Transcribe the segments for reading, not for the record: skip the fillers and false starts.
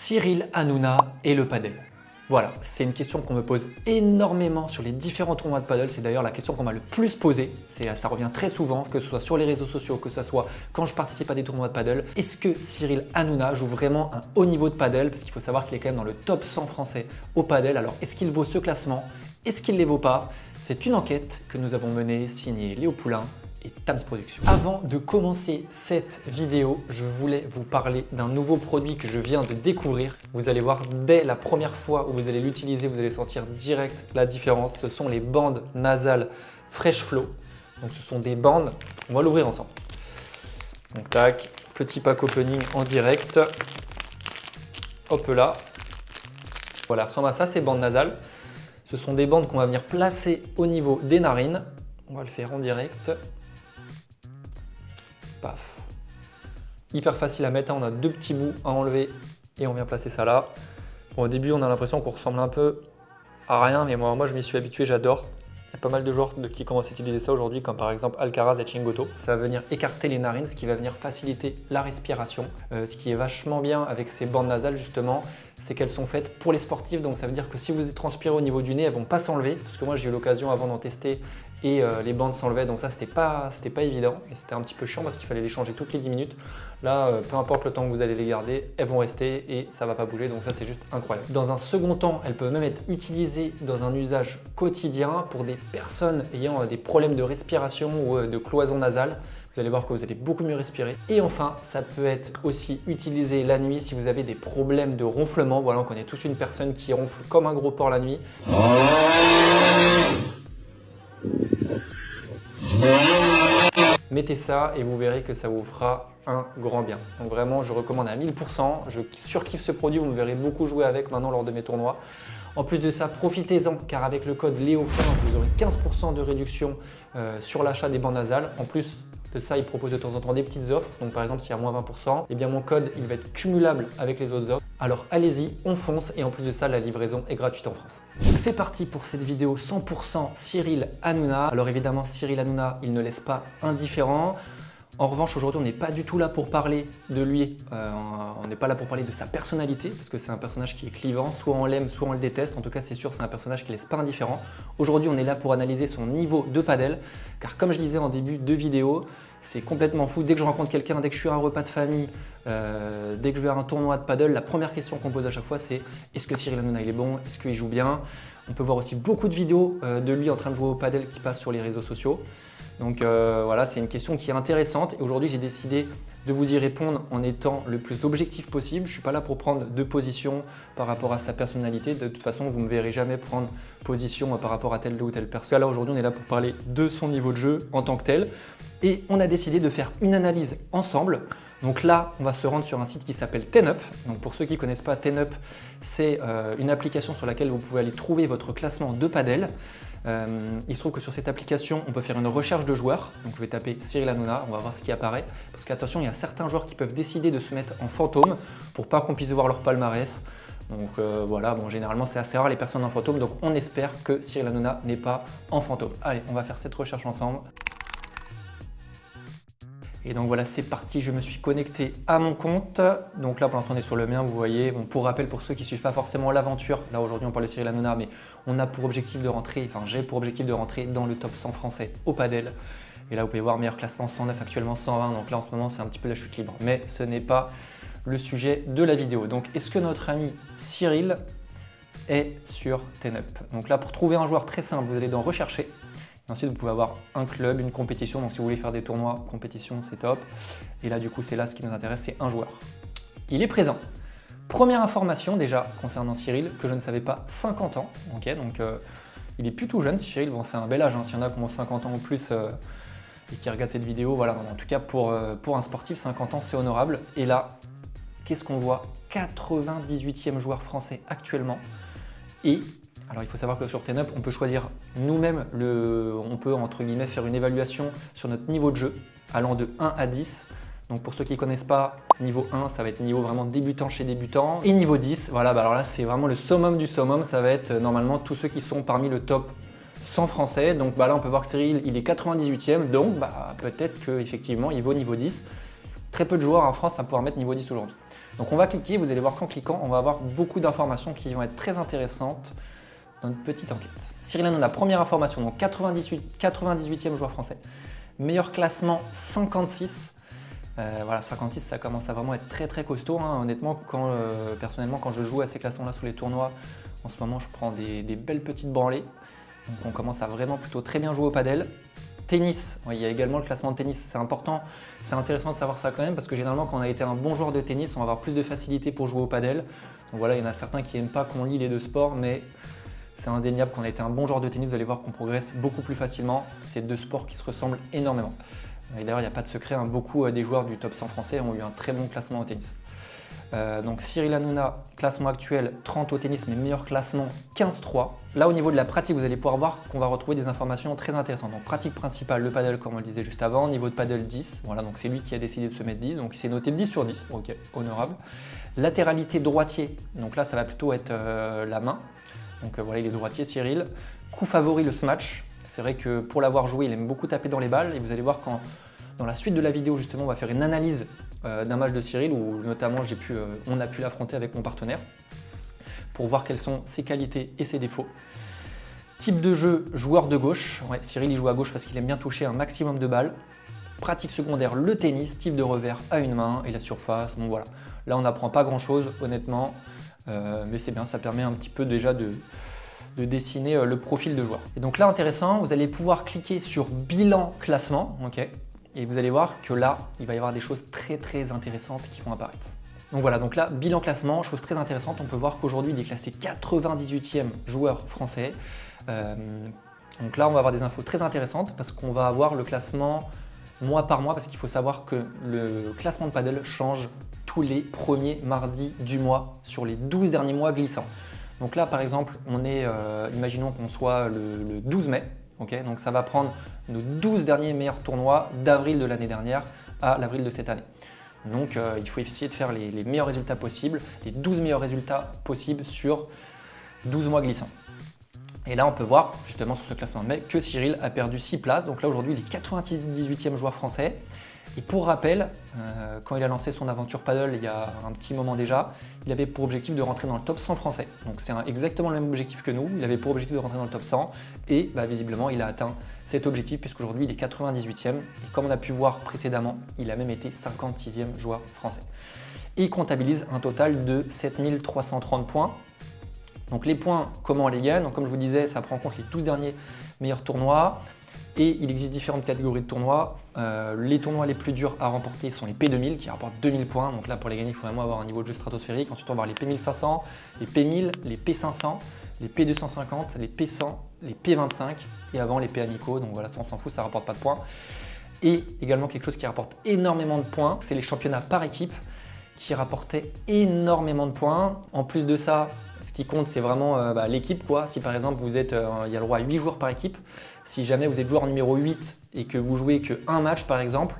Cyril Hanouna et le padel. Voilà, c'est une question qu'on me pose énormément sur les différents tournois de paddle. C'est d'ailleurs la question qu'on m'a le plus posée. Ça revient très souvent, que ce soit sur les réseaux sociaux, que ce soit quand je participe à des tournois de paddle. Est-ce que Cyril Hanouna joue vraiment un haut niveau de paddle? Parce qu'il faut savoir qu'il est quand même dans le top 100 français au paddle. Alors, est-ce qu'il vaut ce classement? Est-ce qu'il ne les vaut pas? C'est une enquête que nous avons menée, signée Léo Poulain et Tams Productions. Avant de commencer cette vidéo, je voulais vous parler d'un nouveau produit que je viens de découvrir. Vous allez voir dès la première fois où vous allez l'utiliser, vous allez sentir direct la différence. Ce sont les bandes nasales Fresh Flow. Donc ce sont des bandes, on va l'ouvrir ensemble. Donc tac, petit pack opening en direct. Hop là. Voilà, ressemble à ça ces bandes nasales. Ce sont des bandes qu'on va venir placer au niveau des narines. On va le faire en direct. Paf. Hyper facile à mettre, on a deux petits bouts à enlever et on vient placer ça là. Bon, au début, on a l'impression qu'on ressemble un peu à rien, mais moi je m'y suis habitué, j'adore. Il y a pas mal de joueurs qui commencent à utiliser ça aujourd'hui, comme par exemple Alcaraz et Chingoto. Ça va venir écarter les narines, ce qui va venir faciliter la respiration. Ce qui est vachement bien avec ces bandes nasales justement, c'est qu'elles sont faites pour les sportifs. Donc ça veut dire que si vous transpirez au niveau du nez, elles ne vont pas s'enlever. Parce que moi j'ai eu l'occasion avant d'en tester et les bandes s'enlevaient. Donc ça c'était pas évident et c'était un petit peu chiant parce qu'il fallait les changer toutes les 10 minutes. Là, peu importe le temps que vous allez les garder, elles vont rester et ça ne va pas bouger. Donc ça c'est juste incroyable. Dans un second temps, elles peuvent même être utilisées dans un usage quotidien pour des personnes ayant des problèmes de respiration ou de cloison nasale. Vous allez voir que vous allez beaucoup mieux respirer. Et enfin, ça peut être aussi utilisé la nuit si vous avez des problèmes de ronflement. Voilà, on connaît tous une personne qui ronfle comme un gros porc la nuit. Mettez ça et vous verrez que ça vous fera un grand bien. Donc vraiment, je recommande à 1000%. Je surkiffe ce produit, vous me verrez beaucoup jouer avec maintenant lors de mes tournois. En plus de ça, profitez-en car avec le code LEO15, vous aurez 15% de réduction sur l'achat des bandes nasales. En plus de ça, il propose de temps en temps des petites offres. Donc par exemple, s'il y a moins 20%, eh bien mon code il va être cumulable avec les autres offres. Alors allez-y, on fonce et en plus de ça, la livraison est gratuite en France. C'est parti pour cette vidéo 100% Cyril Hanouna. Alors évidemment, Cyril Hanouna, il ne laisse pas indifférent. En revanche, aujourd'hui, on n'est pas du tout là pour parler de lui, on n'est pas là pour parler de sa personnalité, parce que c'est un personnage qui est clivant, soit on l'aime, soit on le déteste. En tout cas, c'est sûr, c'est un personnage qui ne laisse pas indifférent. Aujourd'hui, on est là pour analyser son niveau de padel, car comme je disais en début de vidéo, c'est complètement fou. Dès que je rencontre quelqu'un, dès que je suis à un repas de famille, dès que je vais à un tournoi de padel, la première question qu'on pose à chaque fois, c'est est-ce que Cyril Hanouna il est bon? Est-ce qu'il joue bien? On peut voir aussi beaucoup de vidéos de lui en train de jouer au padel qui passent sur les réseaux sociaux. Donc voilà, c'est une question qui est intéressante et aujourd'hui j'ai décidé de vous y répondre en étant le plus objectif possible. Je ne suis pas là pour prendre de position par rapport à sa personnalité. De toute façon, vous ne me verrez jamais prendre position par rapport à telle ou telle personne. Là aujourd'hui, on est là pour parler de son niveau de jeu en tant que tel. Et on a décidé de faire une analyse ensemble. Donc là, on va se rendre sur un site qui s'appelle TenUp. Donc pour ceux qui ne connaissent pas, TenUp, c'est une application sur laquelle vous pouvez aller trouver votre classement de padel. Il se trouve que sur cette application, on peut faire une recherche de joueurs. Donc je vais taper Cyril Hanouna, on va voir ce qui apparaît. Parce qu'attention, il y a certains joueurs qui peuvent décider de se mettre en fantôme pour pas qu'on puisse voir leur palmarès. Donc voilà, bon, généralement c'est assez rare les personnes en fantôme. Donc on espère que Cyril Hanouna n'est pas en fantôme. Allez, on va faire cette recherche ensemble. Et donc voilà, c'est parti, je me suis connecté à mon compte. Donc là, pour l'instant, on est sur le mien, vous voyez. Bon, pour rappel, pour ceux qui ne suivent pas forcément l'aventure, là aujourd'hui, on parle de Cyril Hanouna, mais on a pour objectif de rentrer, enfin j'ai pour objectif de rentrer dans le top 100 français au padel. Et là, vous pouvez voir meilleur classement 109, actuellement 120. Donc là, en ce moment, c'est un petit peu la chute libre. Mais ce n'est pas le sujet de la vidéo. Donc, est-ce que notre ami Cyril est sur TenUp? Donc là, pour trouver un joueur très simple, vous allez dans Rechercher. Et ensuite, vous pouvez avoir un club, une compétition. Donc, si vous voulez faire des tournois, compétition, c'est top. Et là, du coup, c'est là ce qui nous intéresse, c'est un joueur. Il est présent. Première information déjà concernant Cyril, que je ne savais pas, 50 ans. Okay, donc, il est plus tout jeune, Cyril. Bon, c'est un bel âge. Hein, s'il y en a qui ont 50 ans ou plus et qui regardent cette vidéo, voilà. En tout cas, pour un sportif, 50 ans, c'est honorable. Et là, qu'est-ce qu'on voit? 98e joueur français actuellement. Et alors, il faut savoir que sur TenUp, on peut choisir nous-mêmes, on peut entre guillemets faire une évaluation sur notre niveau de jeu allant de 1 à 10. Donc pour ceux qui ne connaissent pas, niveau 1, ça va être niveau vraiment débutant chez débutant. Et niveau 10, voilà, bah alors là, c'est vraiment le summum du summum. Ça va être normalement tous ceux qui sont parmi le top 100 français. Donc bah là, on peut voir que Cyril, il est 98e. Donc bah, peut-être qu'effectivement, il vaut niveau 10. Très peu de joueurs en France à pouvoir mettre niveau 10 aujourd'hui. Donc on va cliquer, vous allez voir qu'en cliquant, on va avoir beaucoup d'informations qui vont être très intéressantes dans notre petite enquête. Cyril Hanouna, première information, donc 98e joueur français. Meilleur classement 56. Voilà, 56, ça commence à vraiment être très costaud. Hein. Honnêtement, personnellement, quand je joue à ces classements-là sous les tournois, en ce moment, je prends des belles petites branlées. Donc on commence à vraiment plutôt très bien jouer au padel. Tennis, il y a également le classement de tennis, c'est important, c'est intéressant de savoir ça quand même parce que généralement quand on a été un bon joueur de tennis, on va avoir plus de facilité pour jouer au padel. Donc voilà, il y en a certains qui n'aiment pas qu'on lie les deux sports, mais c'est indéniable qu'on a été un bon joueur de tennis, vous allez voir qu'on progresse beaucoup plus facilement. C'est deux sports qui se ressemblent énormément. Et d'ailleurs, il n'y a pas de secret, hein, beaucoup des joueurs du top 100 français ont eu un très bon classement au tennis. Donc Cyril Hanouna, classement actuel 30 au tennis, mais meilleur classement 15-3. Là au niveau de la pratique, vous allez pouvoir voir qu'on va retrouver des informations très intéressantes. Donc pratique principale, le paddle comme on le disait juste avant, niveau de paddle 10, voilà, donc c'est lui qui a décidé de se mettre 10, donc il s'est noté 10 sur 10, ok, honorable. Latéralité droitier, donc là ça va plutôt être la main, donc voilà il est droitier Cyril. Coup favori le smash, c'est vrai que pour l'avoir joué il aime beaucoup taper dans les balles et vous allez voir quand dans la suite de la vidéo justement on va faire une analyse d'un match de Cyril où notamment on a pu l'affronter avec mon partenaire pour voir quelles sont ses qualités et ses défauts. Type de jeu, joueur de gauche. Ouais, Cyril il joue à gauche parce qu'il aime bien toucher un maximum de balles. Pratique secondaire, le tennis, type de revers à une main et la surface. Bon voilà, là on n'apprend pas grand chose honnêtement, mais c'est bien, ça permet un petit peu déjà de dessiner le profil de joueur. Et donc là intéressant, vous allez pouvoir cliquer sur bilan classement, ok. Et vous allez voir que là, il va y avoir des choses très intéressantes qui vont apparaître. Donc voilà, donc là, bilan classement, chose très intéressante, on peut voir qu'aujourd'hui, il est classé 98e joueur français. Donc là, on va avoir des infos très intéressantes parce qu'on va avoir le classement mois par mois parce qu'il faut savoir que le classement de paddle change tous les premiers mardis du mois sur les 12 derniers mois glissants. Donc là, par exemple, on est, imaginons qu'on soit le 12 mai. Okay, donc ça va prendre nos 12 derniers meilleurs tournois d'avril de l'année dernière à l'avril de cette année. Donc il faut essayer de faire les meilleurs résultats possibles, les 12 meilleurs résultats possibles sur 12 mois glissants. Et là on peut voir justement sur ce classement de mai que Cyril a perdu 6 places. Donc là aujourd'hui il est 98e joueur français. Et pour rappel, quand il a lancé son aventure paddle il y a un petit moment déjà, il avait pour objectif de rentrer dans le top 100 français. Donc c'est exactement le même objectif que nous, il avait pour objectif de rentrer dans le top 100 et visiblement il a atteint cet objectif puisqu'aujourd'hui il est 98e et comme on a pu voir précédemment, il a même été 56e joueur français. Et il comptabilise un total de 7330 points. Donc les points, comment on les gagne? Donc, comme je vous disais, ça prend en compte les 12 derniers meilleurs tournois. Et il existe différentes catégories de tournois. Les tournois les plus durs à remporter sont les P2000 qui rapportent 2000 points. Donc là, pour les gagner, il faut vraiment avoir un niveau de jeu stratosphérique. Ensuite, on va avoir les P1500, les P1000, les P500, les P250, les P100, les P25 et avant les P amicaux. Donc voilà, ça on s'en fout, ça ne rapporte pas de points. Et également quelque chose qui rapporte énormément de points, c'est les championnats par équipe qui rapportaient énormément de points. En plus de ça, ce qui compte, c'est vraiment l'équipe, quoi. Si par exemple, vous êtes, il y a le droit à 8 joueurs par équipe. Si jamais vous êtes joueur numéro 8 et que vous jouez qu'un match, par exemple,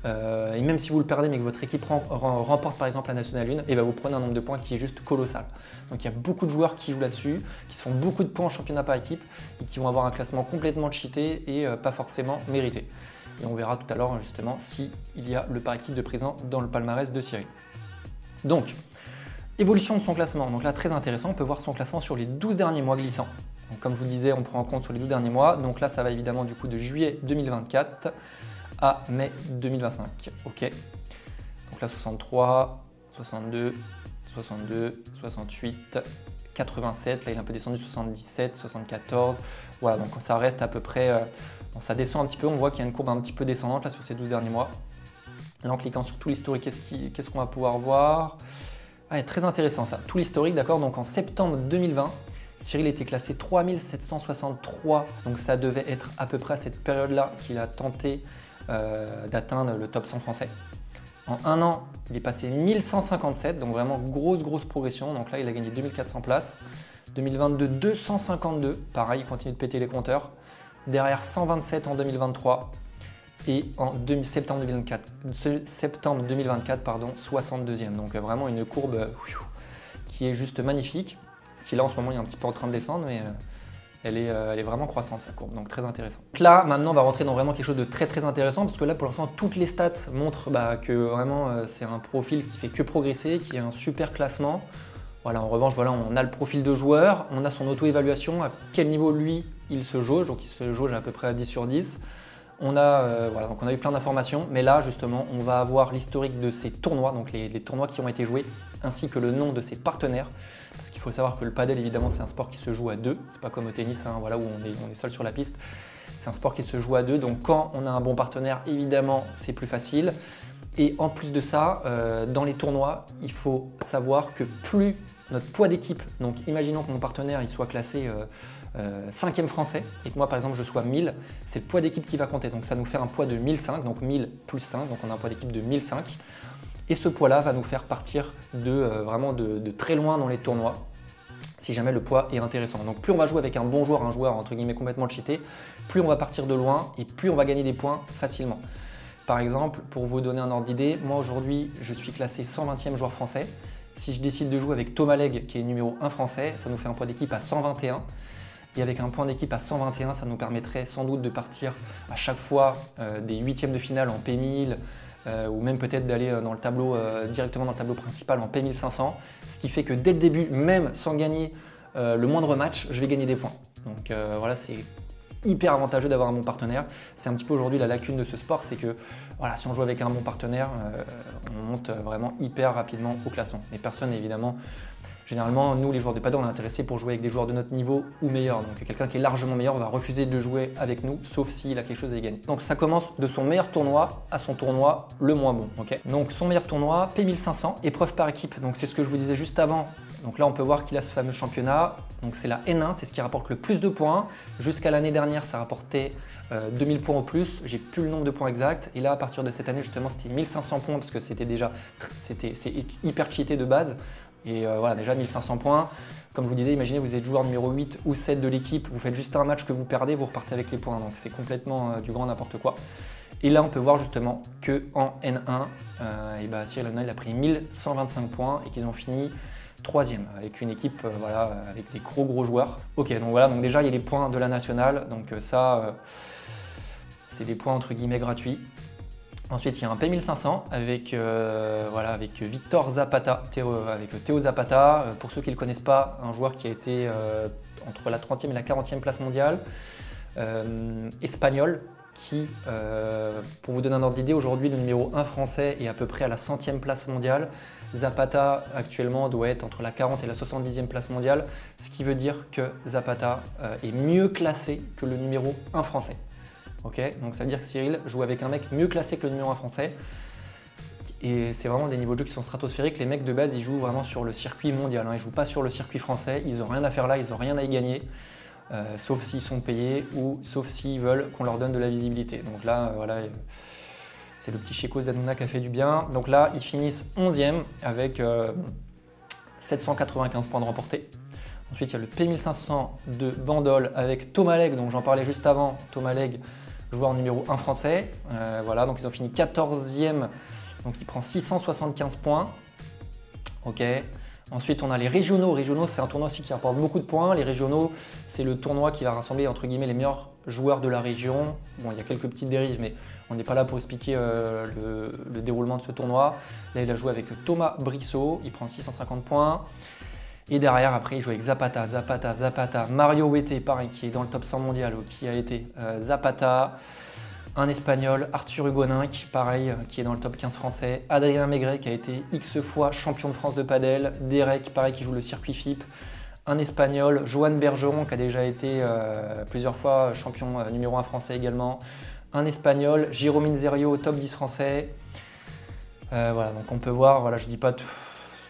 et même si vous le perdez, mais que votre équipe remporte par exemple la Nationale 1, et vous prenez un nombre de points qui est juste colossal. Donc il y a beaucoup de joueurs qui jouent là-dessus, qui se font beaucoup de points en championnat par équipe et qui vont avoir un classement complètement cheaté et pas forcément mérité. Et on verra tout à l'heure justement s'il y a le par équipe de présent dans le palmarès de Cyril. Donc, évolution de son classement. Donc là, très intéressant, on peut voir son classement sur les 12 derniers mois glissants. Donc, comme je vous le disais, on prend en compte sur les 12 derniers mois. Donc là, ça va évidemment du coup de juillet 2024 à mai 2025. Ok. Donc là, 63, 62, 62, 68, 87. Là, il est un peu descendu, 77, 74. Voilà, donc ça reste à peu près… ça descend un petit peu. On voit qu'il y a une courbe un petit peu descendante là sur ces 12 derniers mois. Là, en cliquant sur tout l'historique, qu'est-ce qu'on va pouvoir voir? Très intéressant ça, tout l'historique, d'accord. Donc en septembre 2020, Cyril était classé 3763, donc ça devait être à peu près à cette période-là qu'il a tenté d'atteindre le top 100 français. En un an, il est passé 1157, donc vraiment grosse progression. Donc là, il a gagné 2400 places. 2022, 252, pareil, il continue de péter les compteurs. Derrière, 127 en 2023. Et en septembre 2024, pardon, 62e. Donc vraiment une courbe qui est juste magnifique. Qui là en ce moment il est un petit peu en train de descendre, elle est vraiment croissante sa courbe, donc très intéressant. Donc là, maintenant, on va rentrer dans vraiment quelque chose de très intéressant parce que là, pour l'instant, toutes les stats montrent que vraiment, c'est un profil qui fait que progresser, qui a un super classement. Voilà, en revanche, voilà, on a le profil de joueur, on a son auto-évaluation, à quel niveau lui, il se jauge, donc il se jauge à peu près à 10 sur 10. Voilà, donc on a eu plein d'informations, mais là justement on va avoir l'historique de ces tournois, donc les tournois qui ont été joués, ainsi que le nom de ses partenaires. Parce qu'il faut savoir que le padel, évidemment, c'est un sport qui se joue à deux, c'est pas comme au tennis, hein, voilà, où on est seul sur la piste. C'est un sport qui se joue à deux, donc quand on a un bon partenaire, évidemment, c'est plus facile. Et en plus de ça, dans les tournois, il faut savoir que plus notre poids d'équipe, donc imaginons que mon partenaire il soit classé 5e français et que moi par exemple je sois 1000, c'est le poids d'équipe qui va compter. Donc ça nous fait un poids de 1005, donc 1000 plus 5, donc on a un poids d'équipe de 1005. Et ce poids-là va nous faire partir vraiment de très loin dans les tournois, si jamais le poids est intéressant. Donc plus on va jouer avec un bon joueur, un joueur entre guillemets complètement cheaté, plus on va partir de loin et plus on va gagner des points facilement. Par exemple, pour vous donner un ordre d'idée, moi aujourd'hui je suis classé 120e joueur français. Si je décide de jouer avec Thomas Legge, qui est numéro 1 français, ça nous fait un poids d'équipe à 121. Et avec un point d'équipe à 121, ça nous permettrait sans doute de partir à chaque fois des huitièmes de finale en P1000 ou même peut-être d'aller dans le tableau, directement dans le tableau principal en P1500. Ce qui fait que dès le début, même sans gagner le moindre match, je vais gagner des points. Donc voilà, c'est hyper avantageux d'avoir un bon partenaire. C'est un petit peu aujourd'hui la lacune de ce sport, c'est que voilà, si on joue avec un bon partenaire, on monte vraiment hyper rapidement au classement. Mais personne évidemment. Généralement, nous, les joueurs de padel, on est intéressés pour jouer avec des joueurs de notre niveau ou meilleur. Donc quelqu'un qui est largement meilleur va refuser de jouer avec nous, sauf s'il a quelque chose à gagner. Donc ça commence de son meilleur tournoi à son tournoi le moins bon. Okay, donc son meilleur tournoi, P1500, épreuve par équipe. Donc c'est ce que je vous disais juste avant. Donc là, on peut voir qu'il a ce fameux championnat. Donc c'est la N1, c'est ce qui rapporte le plus de points. Jusqu'à l'année dernière, ça rapportait 2000 points au plus. J'ai plus le nombre de points exact. Et là, à partir de cette année, justement, c'était 1500 points parce que c'est hyper cheaté de base. Et voilà, déjà 1500 points. Comme je vous disais, imaginez vous êtes joueur numéro 8 ou 7 de l'équipe, vous faites juste un match que vous perdez, vous repartez avec les points. Donc c'est complètement du grand n'importe quoi. Et là, on peut voir justement qu'en N1, Cyril Hanouna, il a pris 1125 points et qu'ils ont fini 3e avec une équipe voilà, avec des gros joueurs. Ok, donc voilà, donc déjà il y a les points de la nationale. Donc ça, c'est des points entre guillemets gratuits. Ensuite, il y a un P1500 avec Victor Zapata, avec Théo Zapata. Pour ceux qui ne le connaissent pas, un joueur qui a été entre la 30e et la 40e place mondiale, espagnol, qui, pour vous donner un ordre d'idée, aujourd'hui le numéro 1 français est à peu près à la 100e place mondiale. Zapata actuellement doit être entre la 40 et la 70e place mondiale, ce qui veut dire que Zapata est mieux classé que le numéro 1 français. Okay, donc ça veut dire que Cyril joue avec un mec mieux classé que le numéro 1 français. Et c'est vraiment des niveaux de jeu qui sont stratosphériques. Les mecs de base, ils jouent vraiment sur le circuit mondial. Ils ne jouent pas sur le circuit français. Ils n'ont rien à faire là, ils n'ont rien à y gagner. Sauf s'ils sont payés ou sauf s'ils veulent qu'on leur donne de la visibilité. Donc là, voilà, c'est le petit Chécos d'Hanouna qui a fait du bien. Donc là, ils finissent 11e avec 795 points de remportés. Ensuite, il y a le P1500 de Bandol avec Thomas Legge, donc j'en parlais juste avant. Thomas Legge, joueur numéro 1 français. Voilà, donc ils ont fini 14e, donc il prend 675 points. Ok. Ensuite, on a les régionaux. Régionaux, c'est un tournoi aussi qui rapporte beaucoup de points. Les régionaux, c'est le tournoi qui va rassembler entre guillemets les meilleurs joueurs de la région. Bon, il y a quelques petites dérives, mais on n'est pas là pour expliquer le déroulement de ce tournoi. Là, il a joué avec Thomas Brissot, il prend 650 points. Et derrière, après, il joue avec Zapata, Mario Huete, pareil, qui est dans le top 100 mondial, ou qui a été Zapata, un Espagnol, Arthur Hugoninck, pareil, qui est dans le top 15 français, Adrien Maigret, qui a été X fois champion de France de padel, Derek, pareil, qui joue le circuit FIP, un Espagnol, Johan Bergeron, qui a déjà été plusieurs fois champion numéro 1 français également, un Espagnol, Jérôme Zerio, top 10 français. Voilà, donc on peut voir, voilà, je dis pas tout.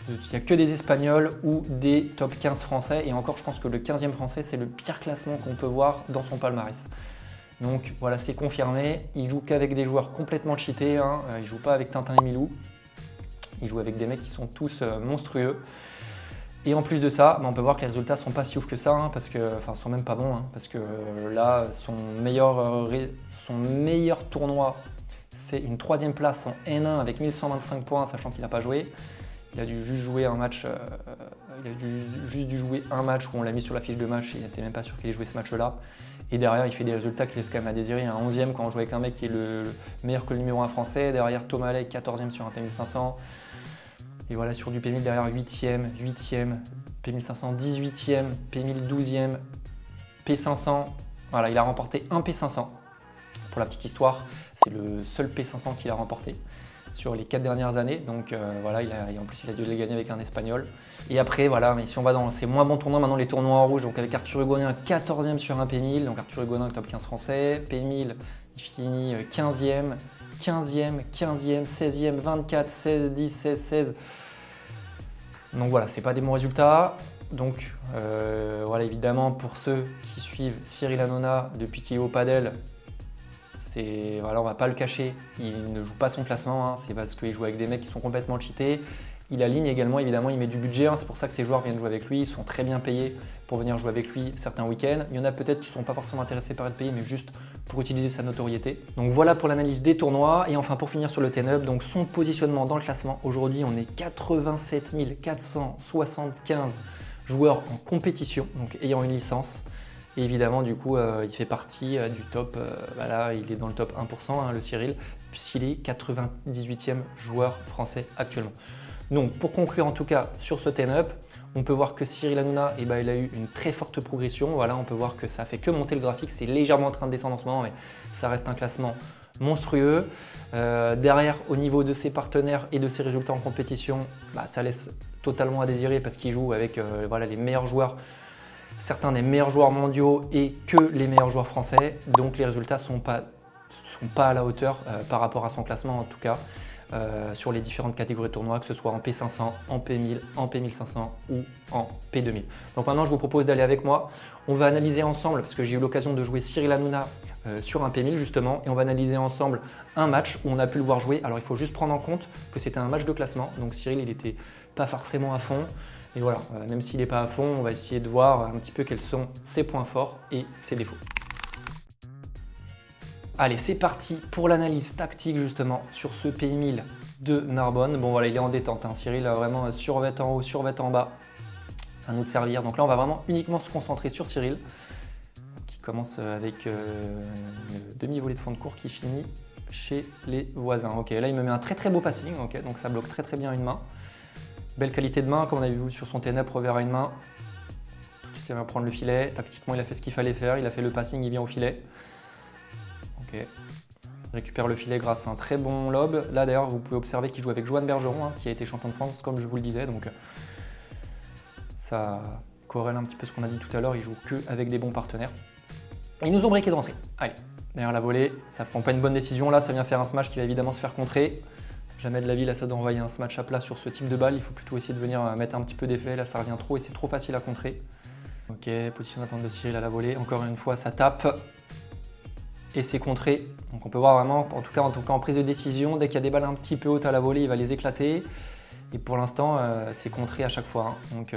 Il n'y a que des Espagnols ou des top 15 français. Et encore, je pense que le 15e français, c'est le pire classement qu'on peut voir dans son palmarès. Donc voilà, c'est confirmé. Il joue qu'avec des joueurs complètement cheatés. Hein. Il ne joue pas avec Tintin et Milou. Il joue avec des mecs qui sont tous monstrueux. Et en plus de ça, on peut voir que les résultats ne sont pas si ouf que ça. Hein, enfin, sont même pas bons. Hein, parce que là, son meilleur tournoi, c'est une 3e place en N1 avec 1125 points, sachant qu'il n'a pas joué. Il a dû juste jouer un match il a juste dû jouer un match où on l'a mis sur la fiche de match et c'est même pas sûr qu'il ait joué ce match-là. Et derrière, il fait des résultats qui laissent quand même à désirer. Un 11e quand on joue avec un mec qui est le meilleur que le numéro 1 français. Derrière, Thomas Ley, 14e sur un P1500. Et voilà, sur du P1000, derrière 8e, P1500, 18e, P1000, 12e, P500. Voilà, il a remporté un P500. Pour la petite histoire, c'est le seul P500 qu'il a remporté sur les 4 dernières années. Donc voilà, en plus il a dû les gagner avec un Espagnol. Et après, voilà, mais si on va dans ces moins bons tournois, maintenant les tournois en rouge, donc avec Arthur Hugonin, 14e sur un P1000. Donc Arthur Hugonin, top 15 français. P1000, il finit 15e, 15e, 15e, 16e, 24, 16, 10, 16, 16. Donc voilà, c'est pas des bons résultats. Donc voilà, évidemment, pour ceux qui suivent Cyril Hanouna depuis qu'il est au padel, voilà, on va pas le cacher, il ne joue pas son classement, hein, c'est parce qu'il joue avec des mecs qui sont complètement cheatés. Il aligne également, évidemment, il met du budget, hein, c'est pour ça que ces joueurs viennent jouer avec lui, ils sont très bien payés pour venir jouer avec lui certains week-ends. Il y en a peut-être qui ne sont pas forcément intéressés par être payés, mais juste pour utiliser sa notoriété. Donc voilà pour l'analyse des tournois. Et enfin, pour finir sur le Ten-Up, donc son positionnement dans le classement. Aujourd'hui, on est 87 475 joueurs en compétition, donc ayant une licence. Et évidemment, du coup, il fait partie du top, voilà, il est dans le top 1%, hein, le Cyril, puisqu'il est 98e joueur français actuellement. Donc, pour conclure en tout cas sur ce Ten-Up, on peut voir que Cyril Hanouna, il a eu une très forte progression. Voilà, on peut voir que ça fait que monter le graphique, c'est légèrement en train de descendre en ce moment, mais ça reste un classement monstrueux. Derrière, au niveau de ses partenaires et de ses résultats en compétition, ça laisse totalement à désirer parce qu'il joue avec voilà, les meilleurs joueurs, certains des meilleurs joueurs mondiaux et que les meilleurs joueurs français. Donc les résultats ne sont pas à la hauteur par rapport à son classement en tout cas. Sur les différentes catégories de tournois, que ce soit en P500, en P1000, en P1500 ou en P2000. Donc maintenant, je vous propose d'aller avec moi. On va analyser ensemble, parce que j'ai eu l'occasion de jouer Cyril Hanouna sur un P1000 justement, et on va analyser ensemble un match où on a pu le voir jouer. Alors il faut juste prendre en compte que c'était un match de classement, donc Cyril il n'était pas forcément à fond. Et voilà, même s'il n'est pas à fond, on va essayer de voir un petit peu quels sont ses points forts et ses défauts. Allez, c'est parti pour l'analyse tactique justement sur ce P1000 de Narbonne. Bon voilà, il est en détente, hein. Cyril a vraiment survêt en haut, survêt en bas. À nous de servir. Donc là, on va vraiment uniquement se concentrer sur Cyril, qui commence avec une demi-volée de fond de cours qui finit chez les voisins. Ok, là, il me met un très très beau passing, ok, donc ça bloque très très bien une main. Belle qualité de main, comme on avait vu sur son Ten-Up, revers à une main. Tout de suite, il va prendre le filet. Tactiquement, il a fait ce qu'il fallait faire. Il a fait le passing, il vient au filet. Ok. Il récupère le filet grâce à un très bon lob. Là, d'ailleurs, vous pouvez observer qu'il joue avec Johan Bergeron, hein, qui a été champion de France, comme je vous le disais. Donc, ça corrèle un petit peu ce qu'on a dit tout à l'heure. Il joue que avec des bons partenaires. Et ils nous ont breaké d'entrée. Allez, derrière la volée, ça ne prend pas une bonne décision. Là, ça vient faire un smash qui va évidemment se faire contrer. Jamais de la vie, là, ça doit envoyer un smash à plat sur ce type de balle. Il faut plutôt essayer de venir mettre un petit peu d'effet. Là, ça revient trop et c'est trop facile à contrer. Ok, position d'attente de Cyril à la volée. Encore une fois, ça tape. Et c'est contré. Donc on peut voir vraiment, en tout cas en prise de décision, dès qu'il y a des balles un petit peu hautes à la volée, il va les éclater. Et pour l'instant, c'est contré à chaque fois, hein. Donc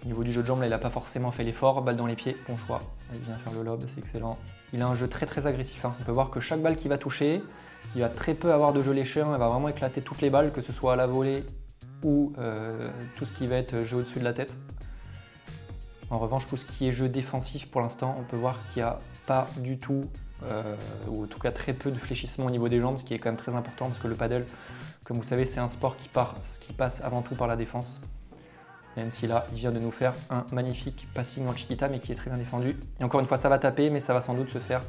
au niveau du jeu de jambes, là, il n'a pas forcément fait l'effort. Balle dans les pieds, bon choix. Il vient faire le lob, c'est excellent. Il a un jeu très très agressif, hein. On peut voir que chaque balle qu'il va toucher, il va très peu avoir de jeu léché, hein. Il va vraiment éclater toutes les balles, que ce soit à la volée ou tout ce qui va être jeu au-dessus de la tête. En revanche, tout ce qui est jeu défensif, pour l'instant, on peut voir qu'il n'y a pas du tout, ou en tout cas très peu de fléchissement au niveau des jambes, ce qui est quand même très important parce que le paddle, comme vous savez, c'est un sport qui passe avant tout par la défense. Même si là, il vient de nous faire un magnifique passing en chiquita, mais qui est très bien défendu. Et encore une fois, ça va taper, mais ça va sans doute se faire.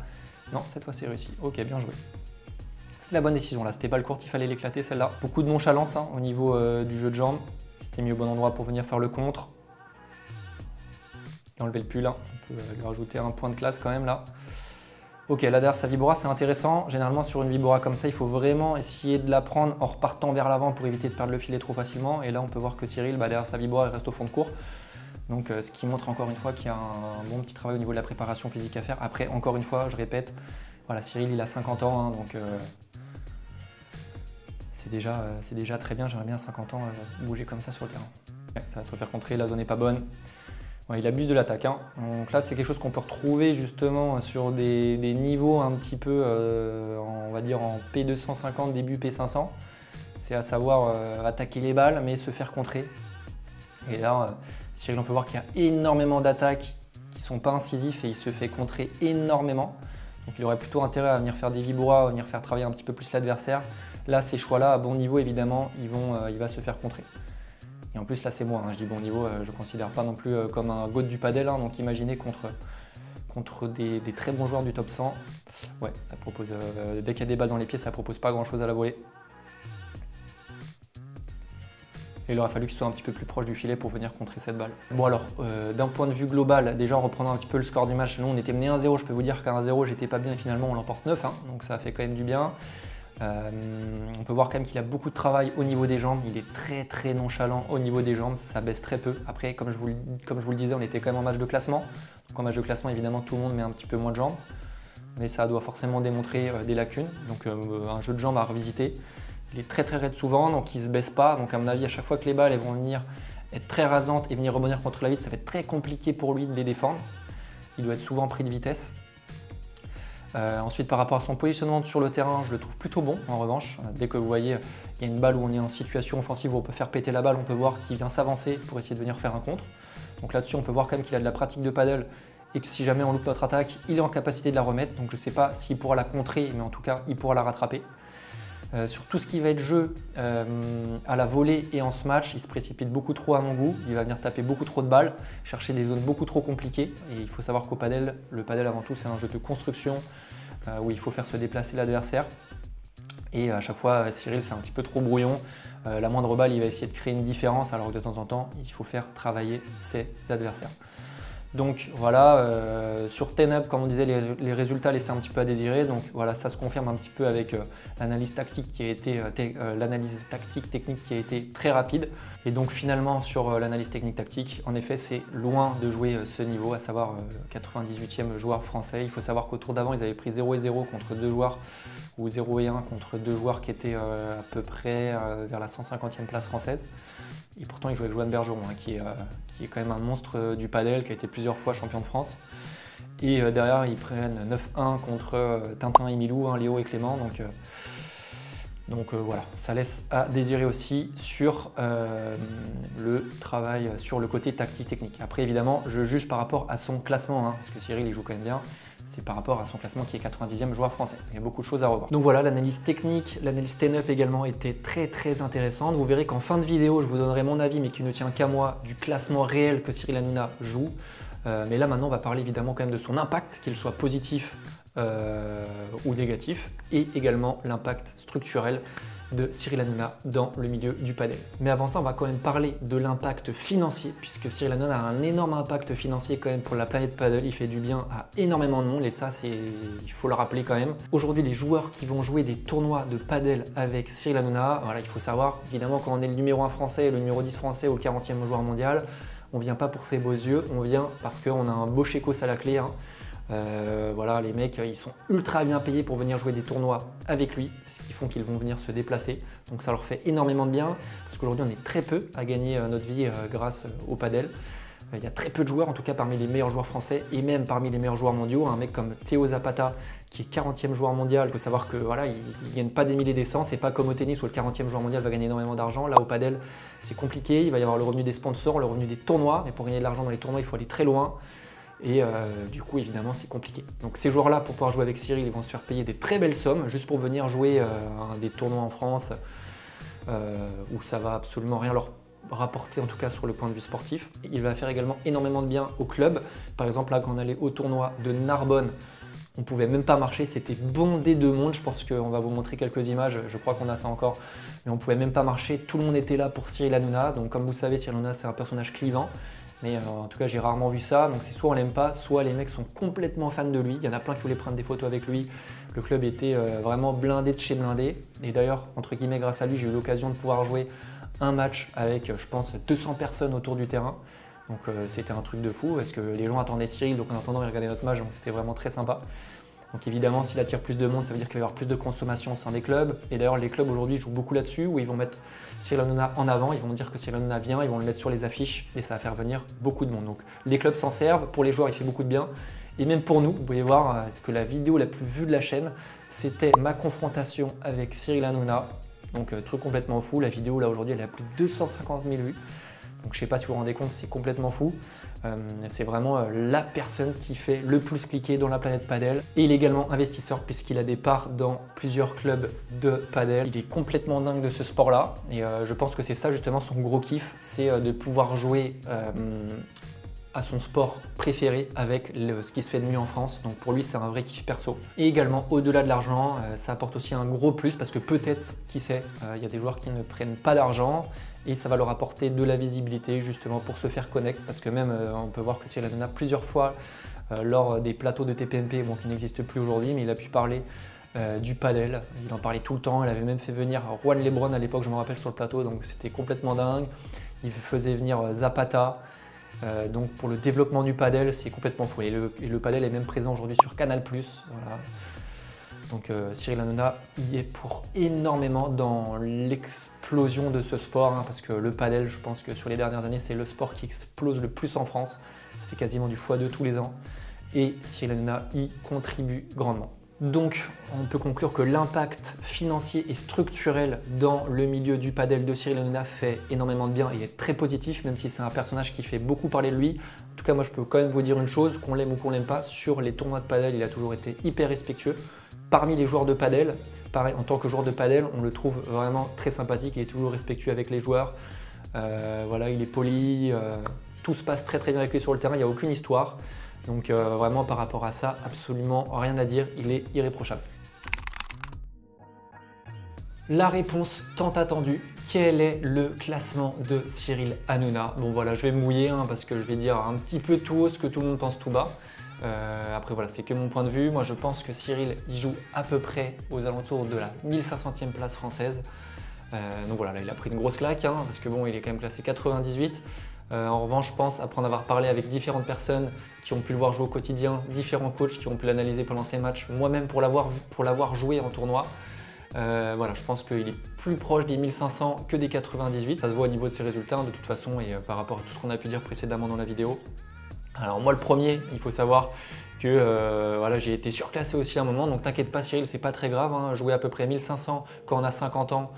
Non, cette fois, c'est réussi. Ok, bien joué. C'est la bonne décision là. C'était balle courte, il fallait l'éclater celle-là. Beaucoup de nonchalance, hein, au niveau du jeu de jambes. C'était mis au bon endroit pour venir faire le contre. Enlever le pull, hein. On peut lui rajouter un point de classe quand même là. Ok, là derrière sa vibora, c'est intéressant. Généralement sur une vibora comme ça, il faut vraiment essayer de la prendre en repartant vers l'avant pour éviter de perdre le filet trop facilement. Et là, on peut voir que Cyril, derrière sa vibora, il reste au fond de cours. Donc ce qui montre encore une fois qu'il y a un bon petit travail au niveau de la préparation physique à faire. Après, encore une fois, je répète, voilà, Cyril, il a 50 ans, hein, donc c'est déjà très bien. J'aimerais bien à 50 ans bouger comme ça sur le terrain. Ouais, ça va se refaire contrer, la zone n'est pas bonne. Ouais, il abuse de l'attaque, hein. Donc là, c'est quelque chose qu'on peut retrouver justement sur des niveaux un petit peu, on va dire en P250, début P500. C'est à savoir attaquer les balles, mais se faire contrer. Et là, Cyril, on peut voir qu'il y a énormément d'attaques qui ne sont pas incisifs et il se fait contrer énormément. Donc il aurait plutôt intérêt à venir faire des vibrois, à venir faire travailler un petit peu plus l'adversaire. Là, ces choix-là, à bon niveau, évidemment, il va se faire contrer. Et en plus, là, c'est moi, hein, je dis bon niveau, je ne considère pas non plus comme un GOAT du padel. Hein, donc imaginez contre des très bons joueurs du top 100. Ouais, ça propose, dès qu'il y a des balles dans les pieds, ça ne propose pas grand-chose à la volée. Et il aurait fallu qu'il soit un petit peu plus proche du filet pour venir contrer cette balle. Bon alors, d'un point de vue global, déjà en reprenant un petit peu le score du match, nous on était mené 1-0, je peux vous dire qu'à 1-0 j'étais pas bien et finalement on l'emporte 9, hein, donc ça fait quand même du bien. On peut voir quand même qu'il a beaucoup de travail au niveau des jambes, il est très nonchalant au niveau des jambes, ça baisse très peu. Après, comme je vous le disais, on était quand même en match de classement. Donc en match de classement, évidemment, tout le monde met un petit peu moins de jambes, mais ça doit forcément démontrer des lacunes, donc un jeu de jambes à revisiter. Il est très raide souvent, donc il ne se baisse pas. Donc à mon avis, à chaque fois que les balles vont venir être très rasantes et venir rebondir contre la vitre, ça va être très compliqué pour lui de les défendre. Il doit être souvent pris de vitesse. Ensuite, par rapport à son positionnement sur le terrain, je le trouve plutôt bon en revanche. Dès que vous voyez, il y a une balle où on est en situation offensive où on peut faire péter la balle, on peut voir qu'il vient s'avancer pour essayer de venir faire un contre. Donc là-dessus, on peut voir quand même qu'il a de la pratique de paddle et que si jamais on loupe notre attaque, il est en capacité de la remettre. Donc je ne sais pas s'il pourra la contrer, mais en tout cas, il pourra la rattraper. Sur tout ce qui va être jeu à la volée et en smash, il se précipite beaucoup trop à mon goût. Il va venir taper beaucoup trop de balles, chercher des zones beaucoup trop compliquées. Et il faut savoir qu'au padel, le padel avant tout, c'est un jeu de construction où il faut faire se déplacer l'adversaire. Et à chaque fois, Cyril, c'est un petit peu trop brouillon. La moindre balle, il va essayer de créer une différence, alors que de temps en temps, il faut faire travailler ses adversaires. Donc voilà, sur TenUp, comme on disait, les résultats laissaient un petit peu à désirer. Donc voilà, ça se confirme un petit peu avec l'analyse tactique qui a été l'analyse tactique technique qui a été très rapide. Et donc finalement sur l'analyse technique tactique, en effet, c'est loin de jouer ce niveau, à savoir 98e joueur français. Il faut savoir qu'au tour d'avant, ils avaient pris 0 et 0 contre 2 joueurs ou 0 et 1 contre 2 joueurs qui étaient à peu près vers la 150e place française. Et pourtant, il joue avec Joanne Bergeron, hein, qui est quand même un monstre du padel, qui a été plusieurs fois champion de France. Et derrière, ils prennent 9-1 contre Tintin et Milou, hein, Léo et Clément. Donc voilà, ça laisse à désirer aussi sur le travail, sur le côté tactique technique. Après, évidemment, je juge par rapport à son classement, hein, parce que Cyril, il joue quand même bien. C'est par rapport à son classement qui est 90e joueur français. Il y a beaucoup de choses à revoir. Donc voilà, l'analyse technique, l'analyse TenUp également était très intéressante. Vous verrez qu'en fin de vidéo, je vous donnerai mon avis, mais qui ne tient qu'à moi, du classement réel que Cyril Hanouna joue. Mais là maintenant, on va parler évidemment quand même de son impact, qu'il soit positif ou négatif, et également l'impact structurel de Cyril Hanouna dans le milieu du padel. Mais avant ça, on va quand même parler de l'impact financier, puisque Cyril Hanouna a un énorme impact financier quand même pour la planète padel. Il fait du bien à énormément de monde et ça, il faut le rappeler quand même. Aujourd'hui, les joueurs qui vont jouer des tournois de padel avec Cyril Hanouna, voilà, il faut savoir, évidemment, quand on est le numéro 1 français, le numéro 10 français ou le 40e joueur mondial, on vient pas pour ses beaux yeux, on vient parce qu'on a un beau chécos à la clé, hein. Voilà, les mecs, ils sont ultra bien payés pour venir jouer des tournois avec lui. C'est ce qui font qu'ils vont venir se déplacer. Donc ça leur fait énormément de bien parce qu'aujourd'hui, on est très peu à gagner notre vie grâce au padel. Il y a très peu de joueurs, en tout cas parmi les meilleurs joueurs français et même parmi les meilleurs joueurs mondiaux. Un mec comme Théo Zapata, qui est 40e joueur mondial, il faut savoir que voilà, il ne gagne pas des milliers des cents. C'est pas comme au tennis où le 40e joueur mondial va gagner énormément d'argent. Là, au padel, c'est compliqué. Il va y avoir le revenu des sponsors, le revenu des tournois. Mais pour gagner de l'argent dans les tournois, il faut aller très loin. Et du coup, évidemment, c'est compliqué. Donc ces joueurs-là, pour pouvoir jouer avec Cyril, ils vont se faire payer des très belles sommes juste pour venir jouer à des tournois en France où ça va absolument rien leur rapporter, en tout cas sur le point de vue sportif. Il va faire également énormément de bien au club. Par exemple, là, quand on allait au tournoi de Narbonne, on ne pouvait même pas marcher, c'était bondé de monde. Je pense qu'on va vous montrer quelques images, je crois qu'on a ça encore. Mais on ne pouvait même pas marcher, tout le monde était là pour Cyril Hanouna. Donc comme vous savez, Cyril Hanouna, c'est un personnage clivant. Mais en tout cas, j'ai rarement vu ça. Donc c'est soit on l'aime pas, soit les mecs sont complètement fans de lui. Il y en a plein qui voulaient prendre des photos avec lui. Le club était vraiment blindé de chez blindé. Et d'ailleurs, entre guillemets, grâce à lui, j'ai eu l'occasion de pouvoir jouer un match avec, je pense, 200 personnes autour du terrain. Donc c'était un truc de fou parce que les gens attendaient Cyril. Donc en attendant, ils regardaient notre match. Donc c'était vraiment très sympa. Donc évidemment, s'il attire plus de monde, ça veut dire qu'il va y avoir plus de consommation au sein des clubs. Et d'ailleurs, les clubs aujourd'hui jouent beaucoup là-dessus, où ils vont mettre Cyril Hanouna en avant, ils vont dire que Cyril Hanouna vient, ils vont le mettre sur les affiches et ça va faire venir beaucoup de monde. Donc les clubs s'en servent, pour les joueurs, il fait beaucoup de bien. Et même pour nous, vous pouvez voir que la vidéo la plus vue de la chaîne, c'était ma confrontation avec Cyril Hanouna. Donc truc complètement fou, la vidéo là aujourd'hui, elle a plus de 250 000 vues. Donc je sais pas si vous vous rendez compte, c'est complètement fou. C'est vraiment la personne qui fait le plus cliquer dans la planète padel. Et il est également investisseur puisqu'il a des parts dans plusieurs clubs de padel. Il est complètement dingue de ce sport-là et je pense que c'est ça justement son gros kiff, c'est de pouvoir jouer à son sport préféré avec ce qui se fait de mieux en France. Donc pour lui, c'est un vrai kiff perso. Et également, au-delà de l'argent, ça apporte aussi un gros plus parce que peut-être, qui sait, il y a des joueurs qui ne prennent pas d'argent et ça va leur apporter de la visibilité justement pour se faire connaître. Parce que même, on peut voir que Cyril Hanouna plusieurs fois lors des plateaux de TPMP, bon, qui n'existent plus aujourd'hui, mais il a pu parler du padel. Il en parlait tout le temps. Il avait même fait venir Juan Lebron à l'époque, je me rappelle, sur le plateau. Donc c'était complètement dingue. Il faisait venir Zapata. Donc pour le développement du padel, c'est complètement fou. Et le padel est même présent aujourd'hui sur Canal+. Voilà. Donc Cyril Hanouna y est pour énormément dans l'explosion de ce sport, hein, parce que le padel, je pense que sur les dernières années, c'est le sport qui explose le plus en France. Ça fait quasiment du x2 tous les ans. Et Cyril Hanouna y contribue grandement. Donc, on peut conclure que l'impact financier et structurel dans le milieu du padel de Cyril Hanouna fait énormément de bien et est très positif, même si c'est un personnage qui fait beaucoup parler de lui. En tout cas, moi, je peux quand même vous dire une chose, qu'on l'aime ou qu'on l'aime pas, sur les tournois de padel, il a toujours été hyper respectueux. Parmi les joueurs de padel, pareil, en tant que joueur de padel, on le trouve vraiment très sympathique, il est toujours respectueux avec les joueurs. Voilà, il est poli, tout se passe très très bien avec lui sur le terrain, il n'y a aucune histoire. Donc vraiment par rapport à ça, absolument rien à dire, il est irréprochable. La réponse tant attendue, quel est le classement de Cyril Hanouna? Bon voilà, je vais me mouiller hein, parce que je vais dire un petit peu tout haut ce que tout le monde pense tout bas. Après voilà, c'est que mon point de vue. Moi je pense que Cyril il joue à peu près aux alentours de la 1500e place française. Donc voilà, là il a pris une grosse claque hein, parce que bon, il est quand même classé 98. En revanche, je pense, après en avoir parlé avec différentes personnes qui ont pu le voir jouer au quotidien, différents coachs qui ont pu l'analyser pendant ses matchs, moi-même pour l'avoir joué en tournoi, voilà, je pense qu'il est plus proche des 1500 que des 98. Ça se voit au niveau de ses résultats hein, de toute façon et par rapport à tout ce qu'on a pu dire précédemment dans la vidéo. Alors moi le premier, il faut savoir que voilà, j'ai été surclassé aussi à un moment, donc t'inquiète pas Cyril, c'est pas très grave, hein, jouer à peu près 1500 quand on a 50 ans,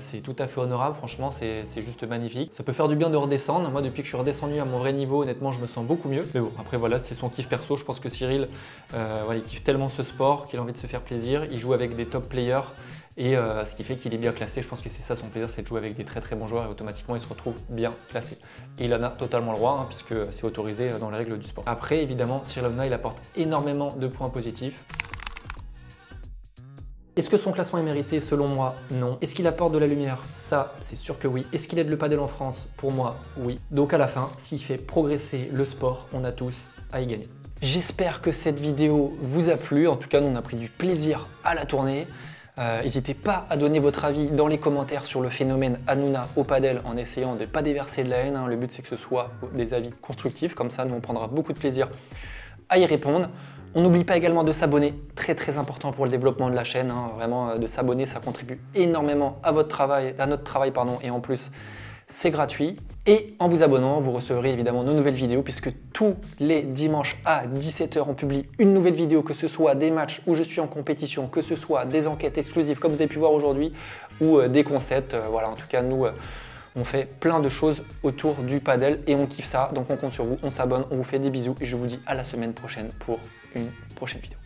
c'est tout à fait honorable, franchement c'est juste magnifique. Ça peut faire du bien de redescendre, moi depuis que je suis redescendu à mon vrai niveau, honnêtement je me sens beaucoup mieux. Mais bon, après voilà, c'est son kiff perso, je pense que Cyril, voilà, il kiffe tellement ce sport qu'il a envie de se faire plaisir, il joue avec des top players et ce qui fait qu'il est bien classé. Je pense que c'est ça son plaisir, c'est de jouer avec des très très bons joueurs et automatiquement il se retrouve bien classé. Et il en a totalement le droit hein, puisque c'est autorisé dans les règles du sport. Après évidemment, Cyril Hanouna il apporte énormément de points positifs. Est-ce que son classement est mérité? Selon moi, non. Est-ce qu'il apporte de la lumière? Ça, c'est sûr que oui. Est-ce qu'il aide le padel en France? Pour moi, oui. Donc à la fin, s'il fait progresser le sport, on a tous à y gagner. J'espère que cette vidéo vous a plu. En tout cas, nous, on a pris du plaisir à la tourner. N'hésitez pas à donner votre avis dans les commentaires sur le phénomène Hanouna au padel en essayant de ne pas déverser de la haine. Hein. Le but, c'est que ce soit des avis constructifs. Comme ça, nous, on prendra beaucoup de plaisir à y répondre. On n'oublie pas également de s'abonner, très très important pour le développement de la chaîne, hein. Vraiment de s'abonner, ça contribue énormément à votre travail, à notre travail pardon, et en plus c'est gratuit. Et en vous abonnant, vous recevrez évidemment nos nouvelles vidéos puisque tous les dimanches à 17 h on publie une nouvelle vidéo, que ce soit des matchs où je suis en compétition, que ce soit des enquêtes exclusives comme vous avez pu voir aujourd'hui ou des concepts. Voilà, en tout cas nous on fait plein de choses autour du padel et on kiffe ça, donc on compte sur vous, on s'abonne, on vous fait des bisous et je vous dis à la semaine prochaine pour une prochaine vidéo.